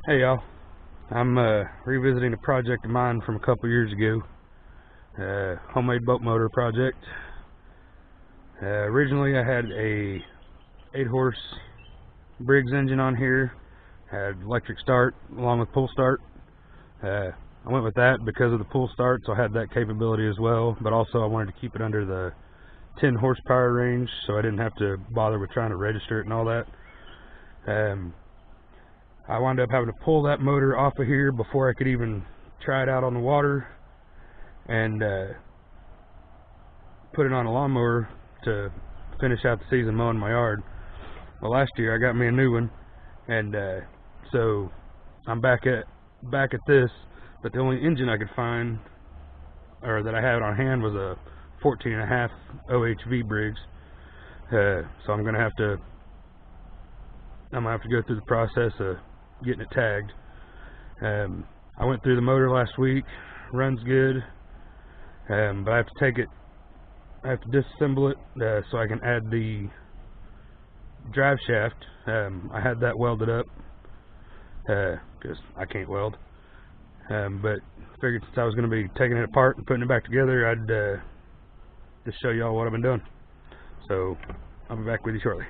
Hey y'all, I'm revisiting a project of mine from a couple years ago, homemade boat motor project. Originally I had a 8-horse Briggs engine on here, had electric start along with pull start. I went with that because of the pull start, so I had that capability as well, but also I wanted to keep it under the 10 horsepower range so I didn't have to bother with trying to register it and all that. I wound up having to pull that motor off of here before I could even try it out on the water and put it on a lawnmower to finish out the season mowing my yard. Well, last year I got me a new one, and so I'm back at this, but the only engine I could find, or that I had on hand, was a 14.5 OHV Briggs. So I'm gonna have to go through the process of getting it tagged. I went through the motor last week, runs good, but I have to disassemble it so I can add the drive shaft. I had that welded up because I can't weld, but figured since I was going to be taking it apart and putting it back together, I'd just show y'all what I've been doing. So I'll be back with you shortly.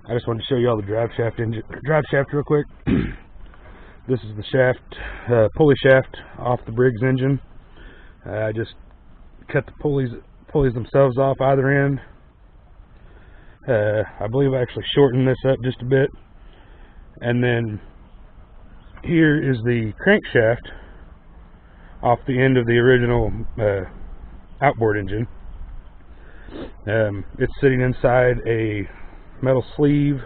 I just wanted to show you all the drive shaft real quick. This is the shaft, pulley shaft off the Briggs engine. I just cut the pulleys themselves off either end. I believe I actually shortened this up just a bit. And then here is the crankshaft off the end of the original outboard engine. It's sitting inside a metal sleeve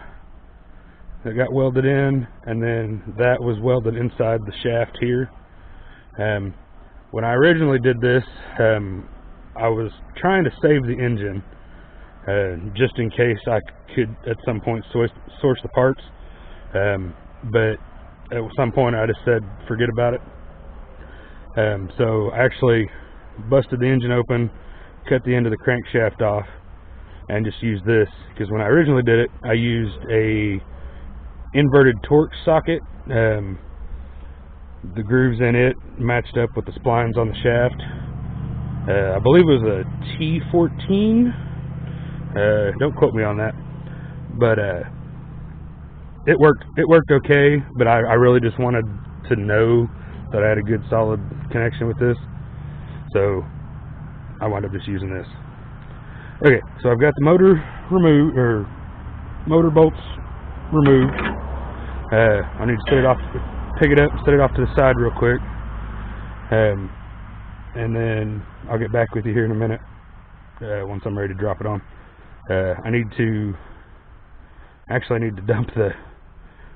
that got welded in, and then that was welded inside the shaft here. When I originally did this, I was trying to save the engine just in case I could at some point source the parts, but at some point I just said forget about it. So I actually busted the engine open, cut the end of the crankshaft off, and just used this, because when I originally did it, I used a inverted torque socket. The grooves in it matched up with the splines on the shaft. I believe it was a T14. Don't quote me on that, but it worked okay. But I really just wanted to know that I had a good solid connection with this, so I wound up just using this. Okay, so I've got the motor removed, or motor bolts removed. I need to set it off, pick it up, set it off to the side real quick, and then I'll get back with you here in a minute once I'm ready to drop it on. I need to dump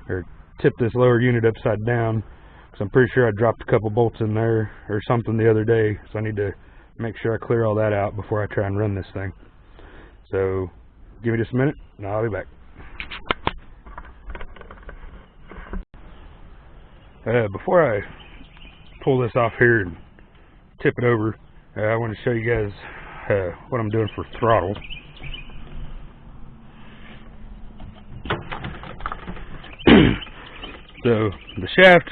or tip this lower unit upside down, because I'm pretty sure I dropped a couple bolts in there or something the other day, so I need to make sure I clear all that out before I try and run this thing. So give me just a minute and I'll be back. Before I pull this off here and tip it over, I want to show you guys what I'm doing for throttle. So the shaft,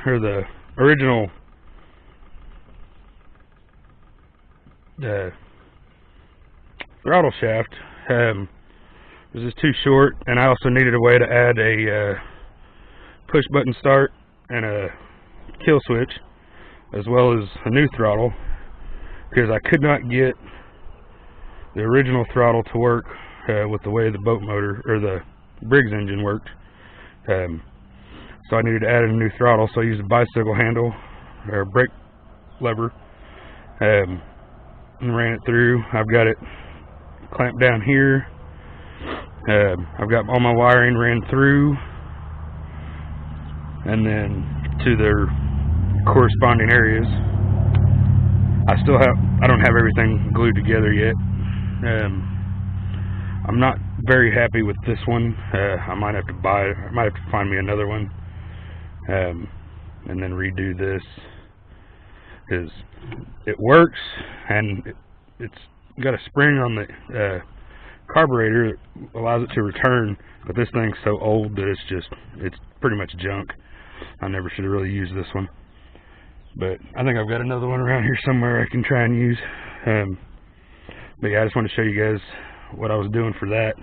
or the original throttle shaft, was just too short, and I also needed a way to add a push button start and a kill switch, as well as a new throttle, because I could not get the original throttle to work with the way the boat motor, or the Briggs engine, worked. So I needed to add a new throttle, so I used a bicycle handle, or brake lever, and ran it through. I've got it clamped down here. I've got all my wiring ran through, and then to their corresponding areas. I don't have everything glued together yet. I'm not very happy with this one. I might have to find me another one, and then redo this, because it works, and it's got a spring on the carburetor allows it to return, but this thing's so old that it's pretty much junk. I never should have really used this one, but I think I've got another one around here somewhere I can try and use. But yeah, I just want to show you guys what I was doing for that.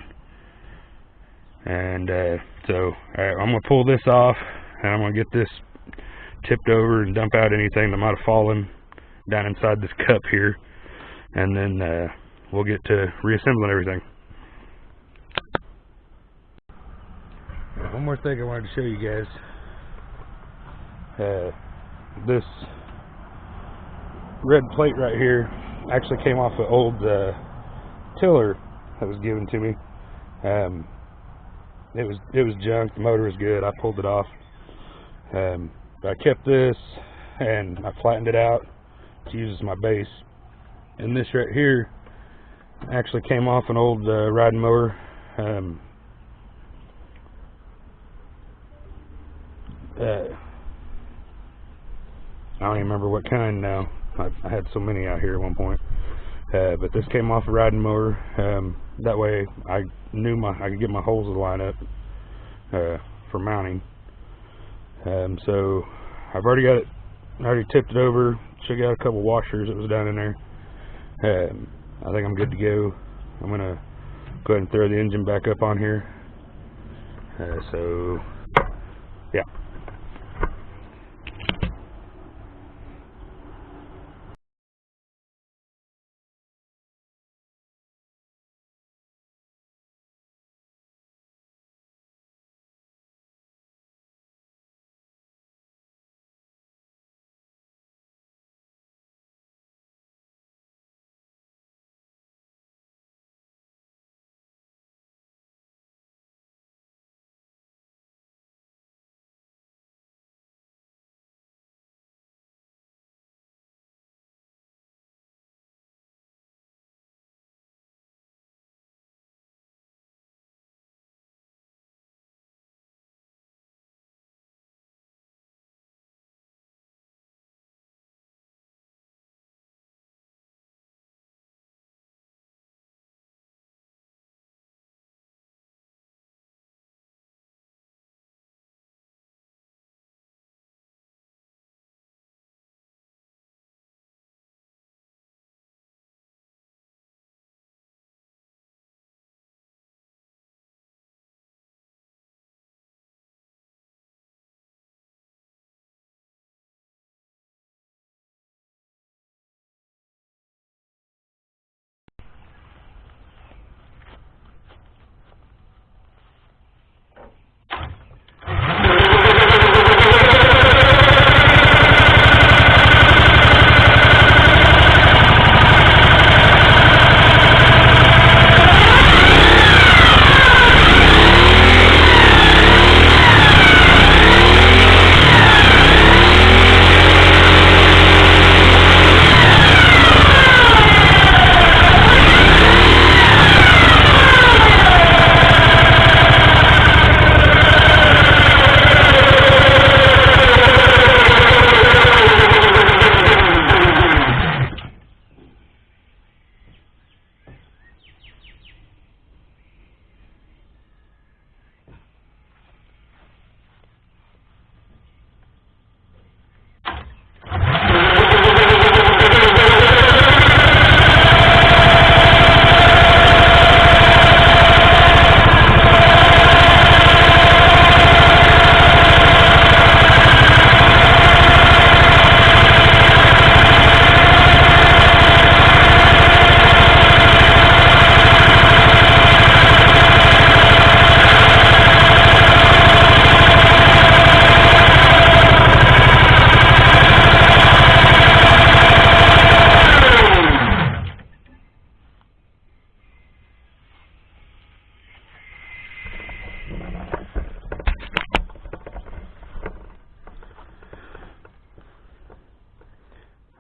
And so I'm going to pull this off, and I'm going to get this tipped over and dump out anything that might have fallen down inside this cup here, and then we'll get to reassembling everything. One more thing I wanted to show you guys. This red plate right here actually came off an old tiller that was given to me. It was junk. The motor was good. I pulled it off. I kept this and I flattened it out to use as my base. And this right here actually came off an old riding mower. I don't even remember what kind now. I had so many out here at one point. But this came off a riding mower. That way I knew I could get my holes to line up for mounting. So I've already got it. I already tipped it over. Took out a couple washers that was down in there. I think I'm good to go. I'm gonna go ahead and throw the engine back up on here. So yeah.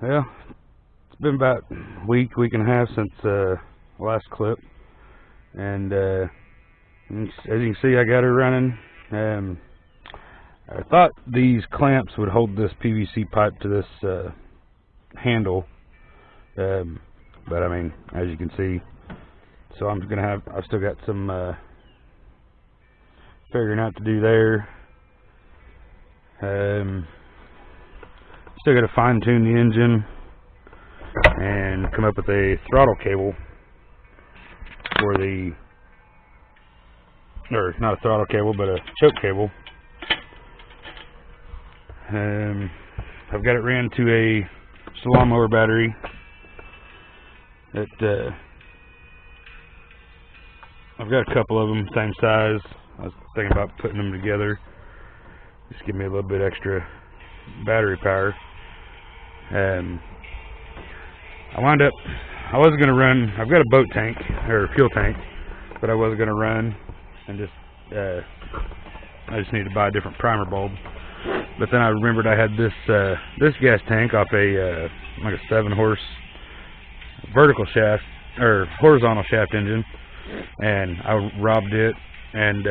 Well, it's been about a week and a half since last clip, and as you can see, I got her running. I thought these clamps would hold this PVC pipe to this handle, but I mean, as you can see, So I'm gonna have, I've still got some figuring out to do there. Still got to fine tune the engine and come up with a throttle cable for the, or not a throttle cable, but a choke cable. I've got it ran to a lawnmower battery that I've got a couple of them same size. I was thinking about putting them together, just give me a little bit extra battery power. I wound up, I wasn't going to run, I've got a boat tank, or fuel tank, but I wasn't going to run, and just, I just needed to buy a different primer bulb. But then I remembered I had this this gas tank off a like a 7-horse vertical shaft, or horizontal shaft engine, and I robbed it and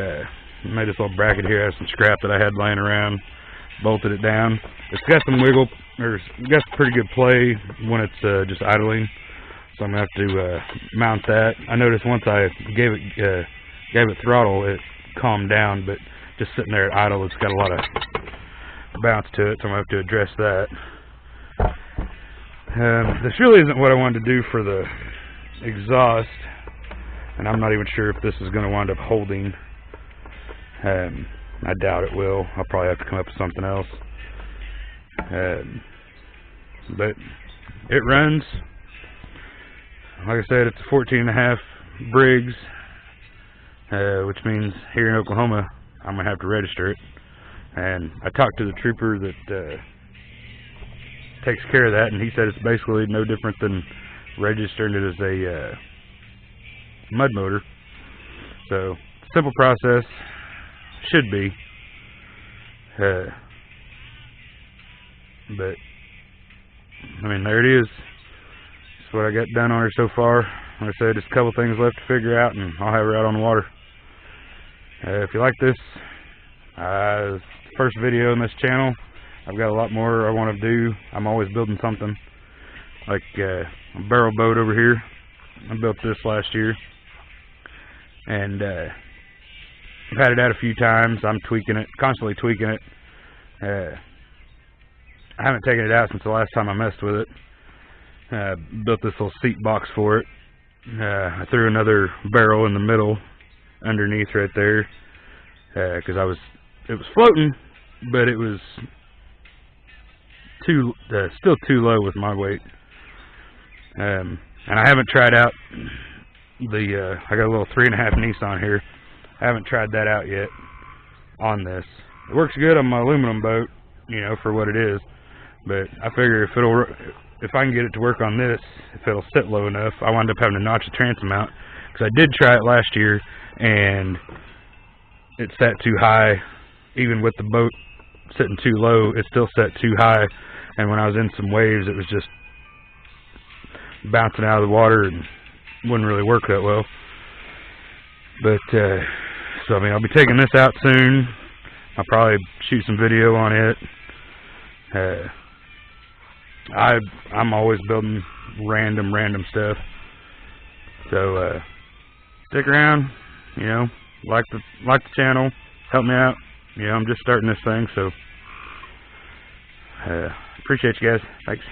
made this little bracket here out of some scrap that I had laying around, bolted it down. It's got some wiggle, or it's got some pretty good play when it's just idling, so I'm gonna have to mount that. I noticed once I gave it throttle, it calmed down, but just sitting there at idle, it's got a lot of bounce to it, so I'm going to have to address that. This really isn't what I wanted to do for the exhaust, and I'm not even sure if this is going to wind up holding. I doubt it will. I'll probably have to come up with something else. But it runs. Like I said, it's a 14.5 Briggs, which means here in Oklahoma I'm going to have to register it. And I talked to the trooper that takes care of that, and he said it's basically no different than registering it as a mud motor. So, simple process, should be. But, I mean, there it is. That's what I got done on her so far. Like I said, just a couple things left to figure out, and I'll have her out on the water. If you like this, first video on this channel, I've got a lot more I want to do. I'm always building something, like a barrel boat over here. I built this last year, and I've had it out a few times. I'm tweaking it, constantly tweaking it. I haven't taken it out since the last time I messed with it. Built this little seat box for it. I threw another barrel in the middle underneath right there, because it was floating, but it was still too low with my weight. And I haven't tried out the I got a little 3.5 Nissan here. I haven't tried that out yet on this. It works good on my aluminum boat, you know, for what it is. But I figure if I can get it to work on this, if it'll sit low enough, I wind up having to notch the transom out, because I did try it last year and it sat too high. Even with the boat sitting too low, it still sat too high, and when I was in some waves, it was just bouncing out of the water and wouldn't really work that well. But so I mean, I'll be taking this out soon. I'll probably shoot some video on it. I'm always building random stuff, so stick around, you know, like the channel, help me out. You know, I'm just starting this thing, so appreciate you guys. Thanks.